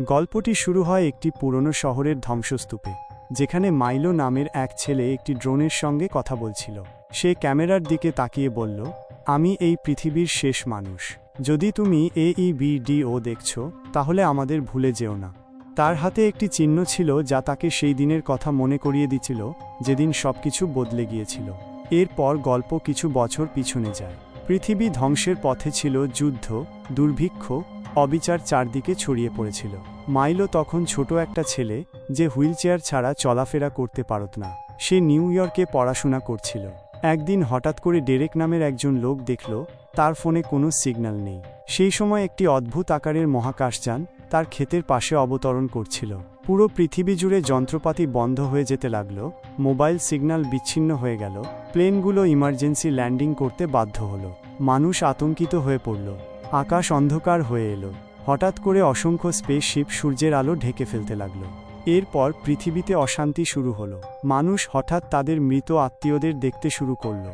গল্পটি শুরু হয় একটি পুরনো শহরের ধ্বংসস্তূপে, যেখানে মাইলো নামের এক ছেলে একটি ড্রোনের সঙ্গে কথা বলছিল। সে ক্যামেরার দিকে তাকিয়ে বলল, আমি এই পৃথিবীর শেষ মানুষ। যদি তুমি AEBDO দেখছো, তাহলে আমাদের ভুলে যেও না। তার হাতে একটি চিহ্ন ছিল যা তাকে সেই দিনের কথা মনে করিয়ে দিচ্ছিল, যেদিন সবকিছু বদলে গিয়েছিল। এরপর গল্প কিছু বছর পিছনে যায়। পৃথিবী ধ্বংসের পথে ছিল, যুদ্ধ, দুর্ভিক্ষ, অবিচার চারদিকে ছড়িয়ে পড়েছিল। মাইলো তখন ছোট একটা ছেলে, যে হুইলচেয়ার ছাড়া চলাফেরা করতে পারত না। সে নিউ ইয়র্কে পড়াশোনা করছিল। একদিন হঠাৎ করে ডেরেক নামের একজন লোক দেখল তার ফোনে কোনো সিগন্যাল নেই। সেই সময় একটি অদ্ভুত আকারের মহাকাশযান তার ক্ষেতের পাশে অবতরণ করছিল। পুরো পৃথিবী জুড়ে যন্ত্রপাতি বন্ধ হয়ে যেতে লাগল, মোবাইল সিগন্যাল বিচ্ছিন্ন হয়ে গেল, প্লেনগুলো ইমার্জেন্সি ল্যান্ডিং করতে বাধ্য হলো। মানুষ আতঙ্কিত হয়ে পড়ল। আকাশ অন্ধকার হয়ে এলো। হঠাৎ করে অসংখ্য স্পেসশিপ সূর্যের আলো ঢেকে ফেলতে লাগলো। এরপর পৃথিবীতে অশান্তি শুরু হলো। মানুষ হঠাৎ তাদের মৃত আত্মীয়দের দেখতে শুরু করল।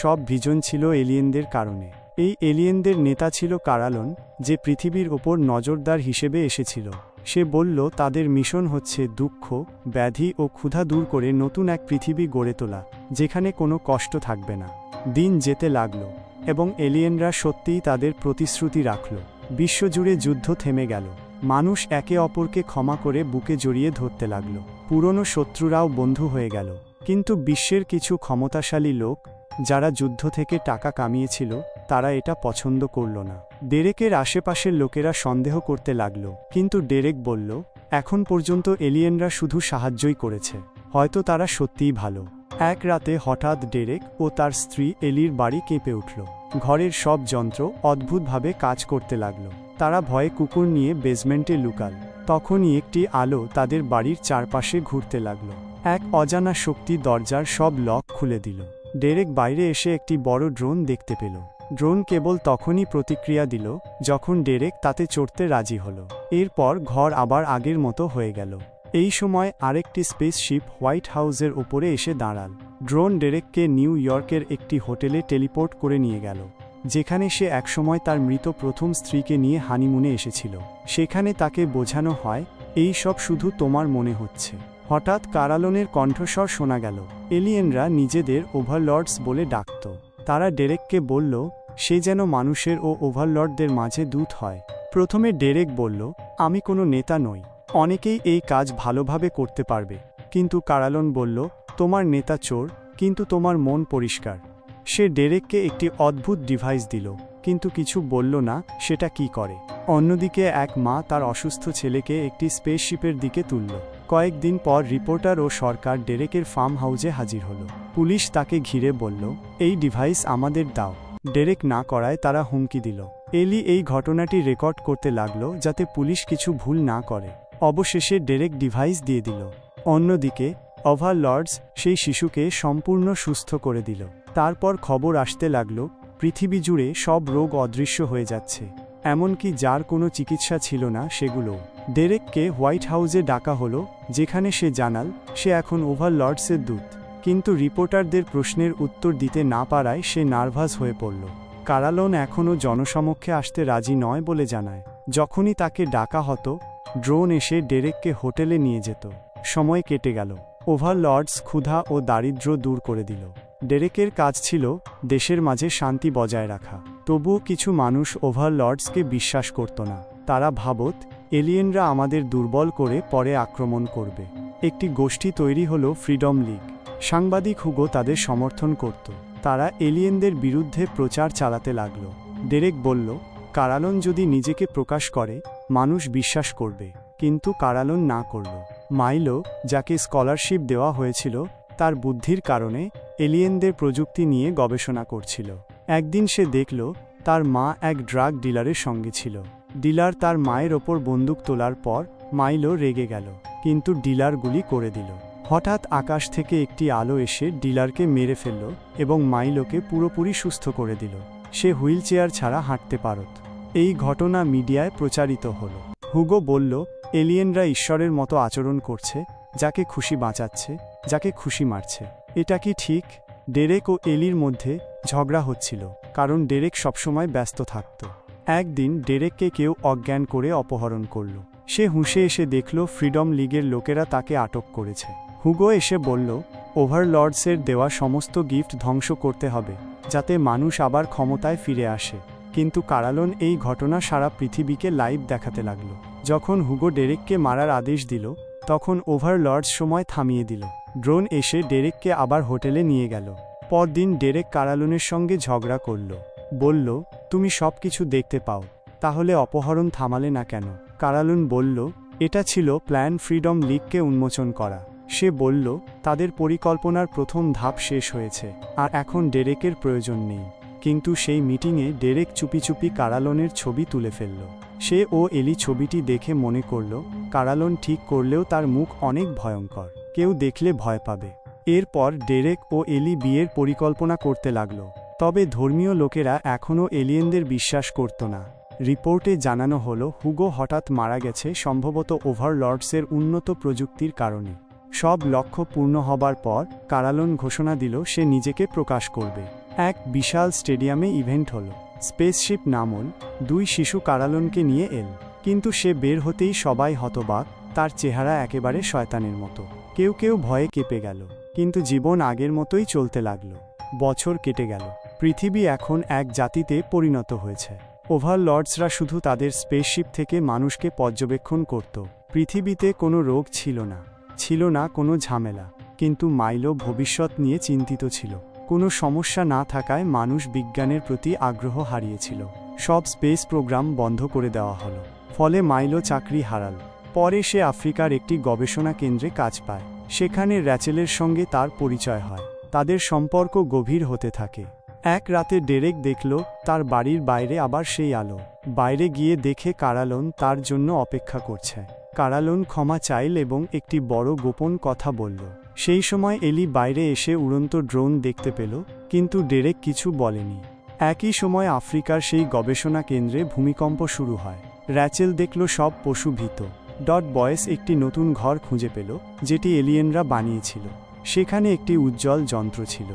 সব ভিজন ছিল এলিয়েনদের কারণে। এই এলিয়েনদের নেতা ছিল কারালন, যে পৃথিবীর ওপর নজরদার হিসেবে এসেছিল। সে বলল তাদের মিশন হচ্ছে দুঃখ, ব্যাধি ও ক্ষুধা দূর করে নতুন এক পৃথিবী গড়ে তোলা, যেখানে কোনো কষ্ট থাকবে না। দিন যেতে লাগলো, এবং এলিয়েনরা সত্যিই তাদের প্রতিশ্রুতি রাখল। বিশ্বজুড়ে যুদ্ধ থেমে গেল। মানুষ একে অপরকে ক্ষমা করে বুকে জড়িয়ে ধরতে লাগল। পুরনো শত্রুরাও বন্ধু হয়ে গেল। কিন্তু বিশ্বের কিছু ক্ষমতাশালী লোক, যারা যুদ্ধ থেকে টাকা কামিয়েছিল, তারা এটা পছন্দ করল না। ডেরেকের আশেপাশের লোকেরা সন্দেহ করতে লাগল, কিন্তু ডেরেক বলল, এখন পর্যন্ত এলিয়েনরা শুধু সাহায্যই করেছে, হয়তো তারা সত্যিই ভালো। এক রাতে হঠাৎ ডেরেক ও তার স্ত্রী এলির বাড়ি কেঁপে উঠল। ঘরের সব যন্ত্র অদ্ভুতভাবে কাজ করতে লাগল। তারা ভয়ে কুকুর নিয়ে বেসমেন্টে লুকাল। তখনই একটি আলো তাদের বাড়ির চারপাশে ঘুরতে লাগল। এক অজানা শক্তি দরজার সব লক খুলে দিল। ডেরেক বাইরে এসে একটি বড় ড্রোন দেখতে পেল। ড্রোন কেবল তখনই প্রতিক্রিয়া দিল যখন ডেরেক তাতে চড়তে রাজি হল। এরপর ঘর আবার আগের মতো হয়ে গেল। এই সময় আরেকটি স্পেসশিপ হোয়াইট হাউসের ওপরে এসে দাঁড়াল। ড্রোন ডেরেককে নিউ ইয়র্কের একটি হোটেলে টেলিপোর্ট করে নিয়ে গেল, যেখানে সে একসময় তার মৃত প্রথম স্ত্রীকে নিয়ে হানিমুনে এসেছিল। সেখানে তাকে বোঝানো হয়, এই সব শুধু তোমার মনে হচ্ছে। হঠাৎ কারালনের কণ্ঠস্বর শোনা গেল। এলিয়েনরা নিজেদের ওভারলর্ডস বলে ডাকত। তারা ডেরেককে বলল সে যেন মানুষের ও ওভারলর্ডদের মাঝে দূত হয়। প্রথমে ডেরেক বলল, আমি কোনো নেতা নই, অনেকেই এই কাজ ভালোভাবে করতে পারবে। কিন্তু কারালন বলল, তোমার নেতা চোর, কিন্তু তোমার মন পরিষ্কার। সে ডেরেককে একটি অদ্ভুত ডিভাইস দিল, কিন্তু কিছু বলল না সেটা কি করে। অন্যদিকে এক মা তার অসুস্থ ছেলেকে একটি স্পেসশিপের দিকে তুলল। কয়েকদিন পর রিপোর্টার ও সরকার ডেরেকের ফার্ম হাউসে হাজির হলো। পুলিশ তাকে ঘিরে বলল, এই ডিভাইস আমাদের দাও। ডেরেক না করায় তারা হুমকি দিল। এলি এই ঘটনাটি রেকর্ড করতে লাগলো, যাতে পুলিশ কিছু ভুল না করে। অবশেষে ডেরেক ডিভাইস দিয়ে দিল। অন্যদিকে ওভারলর্ডস সেই শিশুকে সম্পূর্ণ সুস্থ করে দিল। তারপর খবর আসতে লাগল, পৃথিবী জুড়ে সব রোগ অদৃশ্য হয়ে যাচ্ছে, এমনকি যার কোনো চিকিৎসা ছিল না সেগুলো। ডেরেককে হোয়াইট হাউসে ডাকা হলো, যেখানে সে জানাল সে এখন ওভারলর্ডসের দূত। কিন্তু রিপোর্টারদের প্রশ্নের উত্তর দিতে না পারায় সে নার্ভাস হয়ে পড়ল। কারালন এখনও জনসমক্ষে আসতে রাজি নয় বলে জানায়। যখনই তাকে ডাকা হতো, ড্রোন এসে ডেরেককে হোটেলে নিয়ে যেত। সময় কেটে গেল। ওভারলর্ডস ক্ষুধা ও দারিদ্র্য দূর করে দিল। ডেরেকের কাজ ছিল দেশের মাঝে শান্তি বজায় রাখা। তবুও কিছু মানুষ ওভারলর্ডসকে বিশ্বাস করত না। তারা ভাবত, এলিয়েনরা আমাদের দুর্বল করে পরে আক্রমণ করবে। একটি গোষ্ঠী তৈরি হলো ফ্রিডম লিগ। সাংবাদিক হুগো তাদের সমর্থন করত। তারা এলিয়েনদের বিরুদ্ধে প্রচার চালাতে লাগল। ডেরেক বলল, কারালন যদি নিজেকে প্রকাশ করে, মানুষ বিশ্বাস করবে। কিন্তু কারালন না করল। মাইলো, যাকে স্কলারশিপ দেওয়া হয়েছিল, তার বুদ্ধির কারণে এলিয়েনদের প্রযুক্তি নিয়ে গবেষণা করছিল। একদিন সে দেখল তার মা এক ড্রাগ ডিলারের সঙ্গে ছিল। ডিলার তার মায়ের ওপর বন্দুক তোলার পর মাইলো রেগে গেল, কিন্তু ডিলার গুলি করে দিল। হঠাৎ আকাশ থেকে একটি আলো এসে ডিলারকে মেরে ফেলল এবং মাইলোকে পুরোপুরি সুস্থ করে দিল। সে হুইলচেয়ার ছাড়া হাঁটতে পারত। এই ঘটনা মিডিয়ায় প্রচারিত হল। হুগো বলল, এলিয়েনরা ঈশ্বরের মতো আচরণ করছে, যাকে খুশি বাঁচাচ্ছে, যাকে খুশি মারছে। এটা কি ঠিক? ডেরেক ও এলির মধ্যে ঝগড়া হচ্ছিল, কারণ ডেরেক সবসময় ব্যস্ত থাকত। একদিন ডেরেককে কেউ অজ্ঞান করে অপহরণ করল। সে হুঁশে এসে দেখল ফ্রিডম লিগের লোকেরা তাকে আটক করেছে। হুগো এসে বলল, ওভারলর্ডসের দেওয়া সমস্ত গিফট ধ্বংস করতে হবে, যাতে মানুষ আবার ক্ষমতায় ফিরে আসে। কিন্তু কারালোন এই ঘটনা সারা পৃথিবীকে লাইভ দেখাতে লাগল। যখন হুগো ডেরেককে মারার আদেশ দিল, তখন ওভারলর্ডস সময় থামিয়ে দিল। ড্রোন এসে ডেরেককে আবার হোটেলে নিয়ে গেল। পরদিন ডেরেক কারালোনের সঙ্গে ঝগড়া করল। বলল, তুমি সব কিছু দেখতে পাও, তাহলে অপহরণ থামালে না কেন? কারালোন বলল, এটা ছিল প্ল্যান ফ্রিডম লিগকে উন্মোচন করা। সে বলল, তাদের পরিকল্পনার প্রথম ধাপ শেষ হয়েছে, আর এখন ডেরেকের প্রয়োজন নেই। কিন্তু সেই মিটিংয়ে ডেরেক চুপি চুপি কারালোনের ছবি তুলে ফেলল। সে ও এলি ছবিটি দেখে মনে করল, কারালোন ঠিক করলেও তার মুখ অনেক ভয়ঙ্কর, কেউ দেখলে ভয় পাবে। এরপর ডেরেক ও এলি বিয়ের পরিকল্পনা করতে লাগল। তবে ধর্মীয় লোকেরা এখনও এলিয়েনদের বিশ্বাস করত না। রিপোর্টে জানানো হলো হুগো হঠাৎ মারা গেছে, সম্ভবত ওভারলর্ডসের উন্নত প্রযুক্তির কারণে। সব লক্ষ্য পূর্ণ হবার পর কারালোন ঘোষণা দিল সে নিজেকে প্রকাশ করবে। এক বিশাল স্টেডিয়ামে ইভেন্ট হলো। স্পেসশিপ নামল 2 শিশু কারালোনকে নিয়ে এল। কিন্তু সে বের হতেই সবাই হতবাক, তার চেহারা একেবারে শয়তানের মতো। কেউ কেউ ভয়ে কেঁপে গেল, কিন্তু জীবন আগের মতোই চলতে লাগল। বছর কেটে গেল। পৃথিবী এখন এক জাতিতে পরিণত হয়েছে। ওভারলর্ডসরা শুধু তাদের স্পেসশিপ থেকে মানুষকে পর্যবেক্ষণ করত। পৃথিবীতে কোনো রোগ ছিল না, ছিল না কোনো ঝামেলা। কিন্তু মাইলো ভবিষ্যৎ নিয়ে চিন্তিত ছিল। কোনো সমস্যা না থাকায় মানুষ বিজ্ঞানের প্রতি আগ্রহ হারিয়েছিল। সব স্পেস প্রোগ্রাম বন্ধ করে দেওয়া হলো। ফলে মাইলো চাকরি হারাল। পরে সে আফ্রিকার একটি গবেষণা কেন্দ্রে কাজ পায়। সেখানে র্যাচেলের সঙ্গে তার পরিচয় হয়। তাদের সম্পর্ক গভীর হতে থাকে। এক রাতে ডেরেক দেখল তার বাড়ির বাইরে আবার সেই আলো। বাইরে গিয়ে দেখে কারালোন তার জন্য অপেক্ষা করছে। কারালোন ক্ষমা চাইল এবং একটি বড় গোপন কথা বলল। সেই সময় এলি বাইরে এসে উড়ন্ত ড্রোন দেখতে পেল, কিন্তু ডেরেক কিছু বলেনি। একই সময় আফ্রিকার সেই গবেষণা কেন্দ্রে ভূমিকম্প শুরু হয়। র্যাচেল দেখল সব পশু ভীত। বয়েস একটি নতুন ঘর খুঁজে পেল, যেটি এলিয়েনরা বানিয়েছিল। সেখানে একটি উজ্জ্বল যন্ত্র ছিল।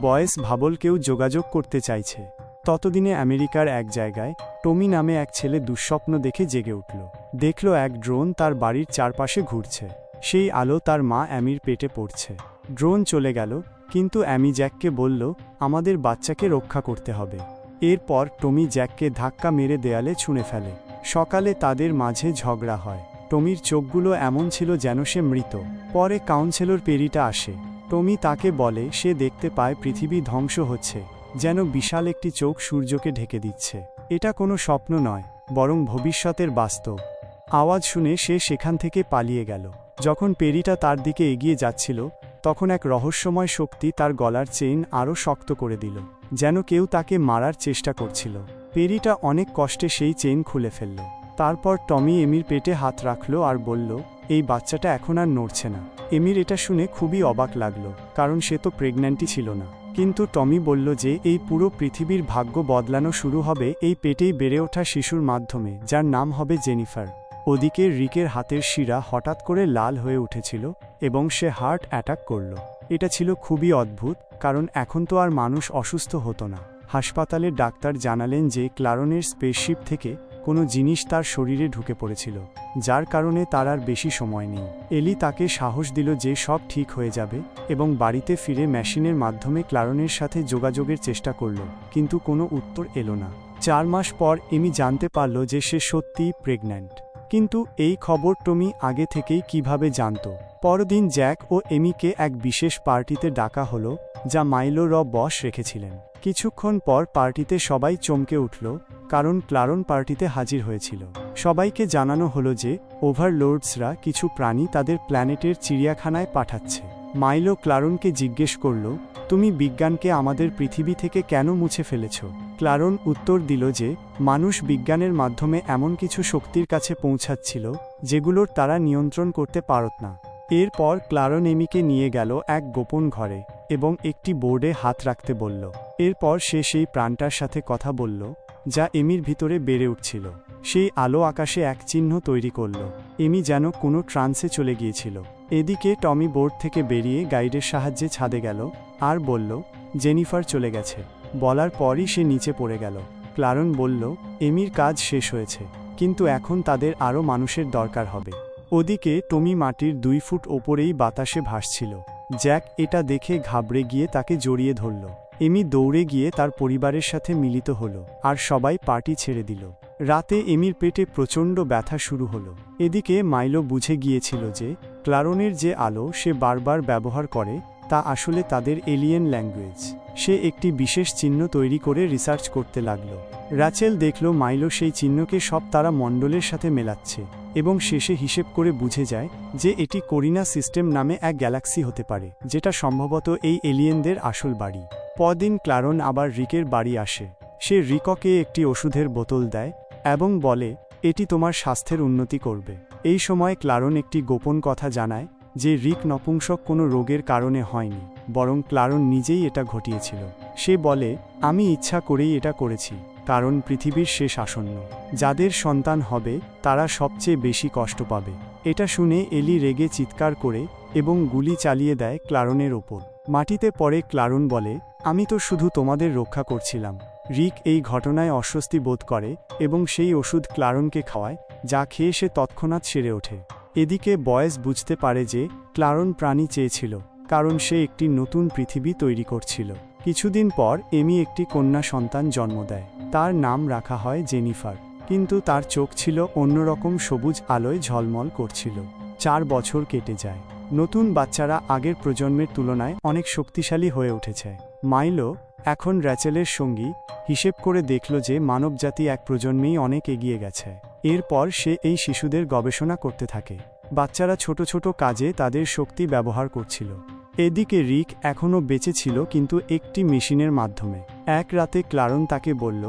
বয়েস ভাবল কেউ যোগাযোগ করতে চাইছে। ততদিনে আমেরিকার এক জায়গায় টমি নামে এক ছেলে দুঃস্বপ্ন দেখে জেগে উঠল। দেখল এক ড্রোন তার বাড়ির চারপাশে ঘুরছে। সেই আলো তার মা অ্যামির পেটে পড়ছে। ড্রোন চলে গেল, কিন্তু অ্যামি জ্যাককে বলল, আমাদের বাচ্চাকে রক্ষা করতে হবে। এরপর টমি জ্যাককে ধাক্কা মেরে দেয়ালে ছুঁড়ে ফেলে। সকালে তাদের মাঝে ঝগড়া হয়। টমির চোখগুলো এমন ছিল যেন সে মৃত। পরে কাউন্সেলর পেরিটা আসে। টমি তাকে বলে সে দেখতে পায় পৃথিবী ধ্বংস হচ্ছে, যেন বিশাল একটি চোখ সূর্যকে ঢেকে দিচ্ছে। এটা কোনো স্বপ্ন নয়, বরং ভবিষ্যতের বাস্তব। আওয়াজ শুনে সে সেখান থেকে পালিয়ে গেল। যখন পেরিটা তার দিকে এগিয়ে যাচ্ছিল, তখন এক রহস্যময় শক্তি তার গলার চেইন আরও শক্ত করে দিল, যেন কেউ তাকে মারার চেষ্টা করছিল। পেরিটা অনেক কষ্টে সেই চেইন খুলে ফেলল। তারপর টমি এমির পেটে হাত রাখল আর বলল, এই বাচ্চাটা এখন আর নড়ছে না। এমির এটা শুনে খুবই অবাক লাগলো, কারণ সে তো প্রেগন্যান্টই ছিল না। কিন্তু টমি বলল যে এই পুরো পৃথিবীর ভাগ্য বদলানো শুরু হবে এই পেটেই বেড়ে ওঠা শিশুর মাধ্যমে, যার নাম হবে জেনিফার। ওদিকে রিকের হাতের শিরা হঠাৎ করে লাল হয়ে উঠেছিল এবং সে হার্ট অ্যাটাক করল। এটা ছিল খুবই অদ্ভুত, কারণ এখন তো আর মানুষ অসুস্থ হতো না। হাসপাতালের ডাক্তার জানালেন যে ক্লারনের স্পেসশিপ থেকে কোনো জিনিস তার শরীরে ঢুকে পড়েছিল, যার কারণে তার আর বেশি সময় নেই। এলি তাকে সাহস দিল যে সব ঠিক হয়ে যাবে এবং বাড়িতে ফিরে মেশিনের মাধ্যমে ক্লারনের সাথে যোগাযোগের চেষ্টা করল, কিন্তু কোনো উত্তর এলো না। 4 মাস পর এমি জানতে পারল যে সে সত্যিই প্রেগন্যান্ট। কিন্তু এই খবর টমি আগে থেকেই কিভাবে জানত? পরদিন জ্যাক ও এমিকে এক বিশেষ পার্টিতে ডাকা হলো, যা মাইলো বস রেখেছিলেন। কিছুক্ষণ পর পার্টিতে সবাই চমকে উঠল, কারণ ক্লারন পার্টিতে হাজির হয়েছিল। সবাইকে জানানো হলো যে ওভারলোডসরা কিছু প্রাণী তাদের প্ল্যানেটের চিড়িয়াখানায় পাঠাচ্ছে। মাইলো ক্লারনকে জিজ্ঞেস করল, তুমি বিজ্ঞানকে আমাদের পৃথিবী থেকে কেন মুছে ফেলেছ? ক্লারন উত্তর দিল যে মানুষ বিজ্ঞানের মাধ্যমে এমন কিছু শক্তির কাছে পৌঁছাচ্ছিল যেগুলোর তারা নিয়ন্ত্রণ করতে পারত না। এরপর ক্লারন এমিকে নিয়ে গেল এক গোপন ঘরে এবং একটি বোর্ডে হাত রাখতে বলল। এরপর সে সেই প্রাণটার সাথে কথা বলল, যা এমির ভিতরে বেড়ে উঠছিল। সেই আলো আকাশে এক চিহ্ন তৈরি করল। এমি যেন কোনো ট্রান্সে চলে গিয়েছিল। এদিকে টমি বোর্ড থেকে বেরিয়ে গাইডের সাহায্যে ছাদে গেল আর বলল, জেনিফার চলে গেছে। বলার পরই সে নিচে পড়ে গেল। ক্লারন বলল, এমির কাজ শেষ হয়েছে। কিন্তু এখন তাদের আরও মানুষের দরকার হবে। ওদিকে টমি মাটির 2 ফুট ওপরেই বাতাসে ভাসছিল। জ্যাক এটা দেখে ঘাবড়ে গিয়ে তাকে জড়িয়ে ধরল। এমি দৌড়ে গিয়ে তার পরিবারের সাথে মিলিত হলো, আর সবাই পার্টি ছেড়ে দিল। রাতে এমির পেটে প্রচণ্ড ব্যথা শুরু হলো। এদিকে মাইলো বুঝে গিয়েছিল যে ক্লারনের যে আলো সে বারবার ব্যবহার করে তা আসলে তাদের এলিয়েন ল্যাঙ্গুয়েজ। সে একটি বিশেষ চিহ্ন তৈরি করে রিসার্চ করতে লাগল। র্যাচেল দেখল মাইলো সেই চিহ্নকে সব তারা মণ্ডলের সাথে মেলাচ্ছে, এবং শেষে হিসেব করে বুঝে যায় যে এটি কোরিনা সিস্টেম নামে এক গ্যালাক্সি হতে পারে, যেটা সম্ভবত এই এলিয়েনদের আসল বাড়ি। পরদিন ক্লারন আবার রিকের বাড়ি আসে। সে রিককে একটি ওষুধের বোতল দেয় এবং বলে, এটি তোমার স্বাস্থ্যের উন্নতি করবে। এই সময় ক্লারন একটি গোপন কথা জানায় যে রিক নপুংসক কোনো রোগের কারণে হয়নি, বরং ক্লারন নিজেই এটা ঘটিয়েছিল। সে বলে, আমি ইচ্ছা করেই এটা করেছি, কারণ পৃথিবীর শেষ আসন্ন। যাদের সন্তান হবে তারা সবচেয়ে বেশি কষ্ট পাবে। এটা শুনে এলি রেগে চিৎকার করে এবং গুলি চালিয়ে দেয় ক্লারনের ওপর। মাটিতে পড়ে ক্লারন বলে, আমি তো শুধু তোমাদের রক্ষা করছিলাম। রিক এই ঘটনায় অস্বস্তি বোধ করে এবং সেই ওষুধ ক্লারনকে খাওয়ায়, যা খেয়ে সে তৎক্ষণাৎ সেরে ওঠে। এদিকে বয়েস বুঝতে পারে যে ক্লারন প্রাণী চেয়েছিল, কারণ সে একটি নতুন পৃথিবী তৈরি করছিল। কিছুদিন পর এমি একটি কন্যা সন্তান জন্ম দেয়। তার নাম রাখা হয় জেনিফার, কিন্তু তার চোখ ছিল অন্যরকম সবুজ আলোয় ঝলমল করছিল। 4 বছর কেটে যায়। নতুন বাচ্চারা আগের প্রজন্মের তুলনায় অনেক শক্তিশালী হয়ে উঠেছে। মাইলো, এখন র্যাচেলের সঙ্গী, হিসেব করে দেখল যে মানবজাতি এক প্রজন্মেই অনেক এগিয়ে গেছে। এরপর সে এই শিশুদের গবেষণা করতে থাকে। বাচ্চারা ছোট ছোট কাজে তাদের শক্তি ব্যবহার করছিল। এদিকে রিক এখনও বেঁচে ছিল, কিন্তু একটি মেশিনের মাধ্যমে। এক রাতে ক্লারন তাকে বলল,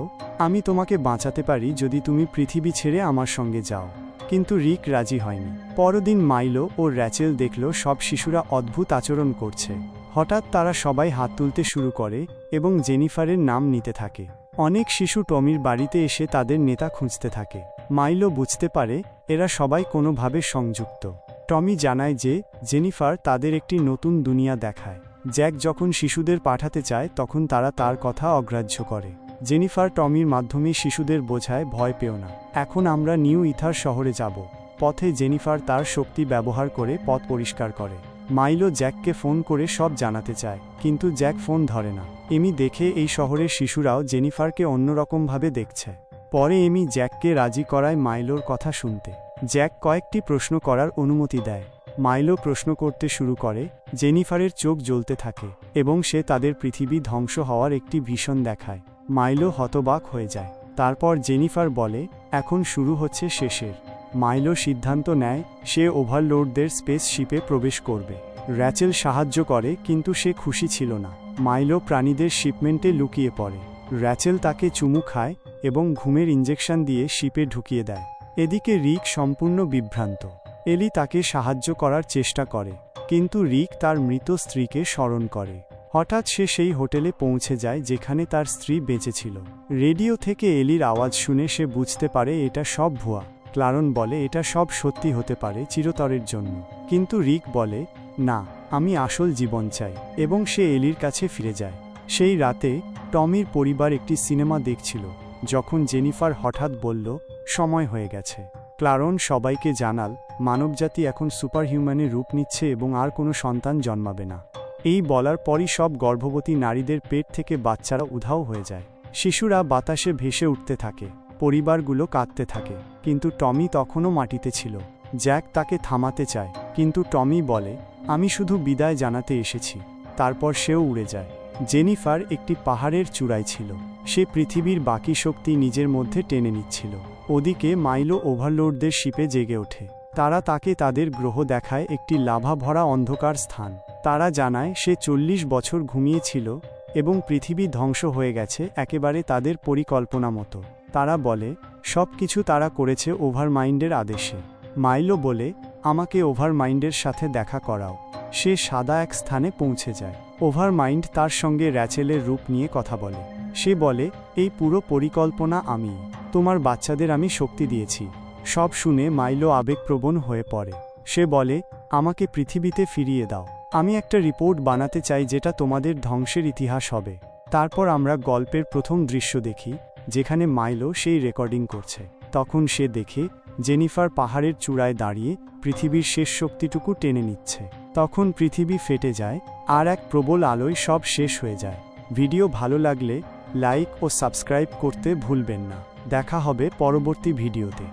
আমি তোমাকে বাঁচাতে পারি যদি তুমি পৃথিবী ছেড়ে আমার সঙ্গে যাও। কিন্তু রিক রাজি হয়নি। পরদিন মাইলো ও র্যাচেল দেখল সব শিশুরা অদ্ভুত আচরণ করছে। হঠাৎ তারা সবাই হাত তুলতে শুরু করে এবং জেনিফারের নাম নিতে থাকে। অনেক শিশু টমির বাড়িতে এসে তাদের নেতা খুঁজতে থাকে। মাইলো বুঝতে পারে এরা সবাই কোনোভাবে সংযুক্ত। টমি জানায় যে জেনিফার তাদের একটি নতুন দুনিয়া দেখায়। জ্যাক যখন শিশুদের পাঠাতে চায় তখন তারা তার কথা অগ্রাহ্য করে। জেনিফার টমির মাধ্যমে শিশুদের বোঝায়, ভয় পেও না, এখন আমরা নিউ ইথার শহরে যাব। পথে জেনিফার তার শক্তি ব্যবহার করে পথ পরিষ্কার করে। মাইলো জ্যাককে ফোন করে সব জানাতে চায়, কিন্তু জ্যাক ফোন ধরে না। এমি দেখে এই শহরের শিশুরাও জেনিফারকে অন্যরকমভাবে দেখছে। পরে এমি জ্যাককে রাজি করায় মাইলোর কথা শুনতে। জ্যাক কয়েকটি প্রশ্ন করার অনুমতি দেয়। মাইলো প্রশ্ন করতে শুরু করে। জেনিফারের চোখ জ্বলতে থাকে এবং সে তাদের পৃথিবী ধ্বংস হওয়ার একটি ভীষণ দেখায়। মাইলো হতবাক হয়ে যায়। তারপর জেনিফার বলে, এখন শুরু হচ্ছে শেষের। মাইলো সিদ্ধান্ত নেয় সে ওভারলোডদের স্পেস শিপে প্রবেশ করবে। র্যাচেল সাহায্য করে, কিন্তু সে খুশি ছিল না। মাইলো প্রাণীদের শিপমেন্টে লুকিয়ে পড়ে। র্যাচেল তাকে চুমু খায় এবং ঘুমের ইঞ্জেকশন দিয়ে শিপে ঢুকিয়ে দেয়। এদিকে রিক সম্পূর্ণ বিভ্রান্ত। এলি তাকে সাহায্য করার চেষ্টা করে, কিন্তু রিক তার মৃত স্ত্রীকে স্মরণ করে। হঠাৎ সে সেই হোটেলে পৌঁছে যায় যেখানে তার স্ত্রী বেঁচে ছিল। রেডিও থেকে এলির আওয়াজ শুনে সে বুঝতে পারে এটা সব ভুয়া। ক্লারন বলে এটা সব সত্যি হতে পারে চিরতরের জন্য, কিন্তু রিক বলে, না, আমি আসল জীবন চাই, এবং সে এলির কাছে ফিরে যায়। সেই রাতে টমির পরিবার একটি সিনেমা দেখছিল, যখন জেনিফার হঠাৎ বলল, সময় হয়ে গেছে। ক্লারন সবাইকে জানাল মানবজাতি এখন সুপারহিউম্যানের রূপ নিচ্ছে এবং আর কোনো সন্তান জন্মাবে না। এই বলার পরই সব গর্ভবতী নারীদের পেট থেকে বাচ্চারা উধাও হয়ে যায়। শিশুরা বাতাসে ভেসে উঠতে থাকে, পরিবারগুলো কাঁদতে থাকে, কিন্তু টমি তখনও মাটিতে ছিল। জ্যাক তাকে থামাতে চায়, কিন্তু টমি বলে, আমি শুধু বিদায় জানাতে এসেছি। তারপর সেও উড়ে যায়। জেনিফার একটি পাহাড়ের চূড়ায় ছিল। সে পৃথিবীর বাকি শক্তি নিজের মধ্যে টেনে নিচ্ছিল। ওদিকে মাইলো ওভারলোডদের শিপে জেগে ওঠে। তারা তাকে তাদের গ্রহ দেখায়, একটি লাভা ভরা অন্ধকার স্থান। তারা জানায় সে 40 বছর ঘুমিয়েছিল এবং পৃথিবী ধ্বংস হয়ে গেছে একেবারে তাদের পরিকল্পনা মতো। তারা বলে সব কিছু তারা করেছে ওভারমাইন্ডের আদেশে। মাইলো বলে, আমাকে ওভারমাইন্ডের সাথে দেখা করাও। সে সাদা এক স্থানে পৌঁছে যায়। ওভারমাইন্ড তার সঙ্গে র্যাচেলের রূপ নিয়ে কথা বলে। সে বলে, এই পুরো পরিকল্পনা আমি, তোমার বাচ্চাদের আমি শক্তি দিয়েছি। সব শুনে মাইলো আবেগপ্রবণ হয়ে পড়ে। সে বলে, আমাকে পৃথিবীতে ফিরিয়ে দাও। আমি একটা রিপোর্ট বানাতে চাই যেটা তোমাদের ধ্বংসের ইতিহাস হবে। তারপর আমরা গল্পের প্রথম দৃশ্য দেখি, যেখানে মাইলো সেই রেকর্ডিং করছে। তখন সে দেখে জেনিফার পাহাড়ের চূড়ায় দাঁড়িয়ে পৃথিবীর শেষ শক্তিটুকু টেনে নিচ্ছে। তখন পৃথিবী ফেটে যায়, আর এক প্রবল আলোয় সব শেষ হয়ে যায়। ভিডিও ভালো লাগলে লাইক ও সাবস্ক্রাইব করতে ভুলবেন না। দেখা হবে পরবর্তী ভিডিওতে।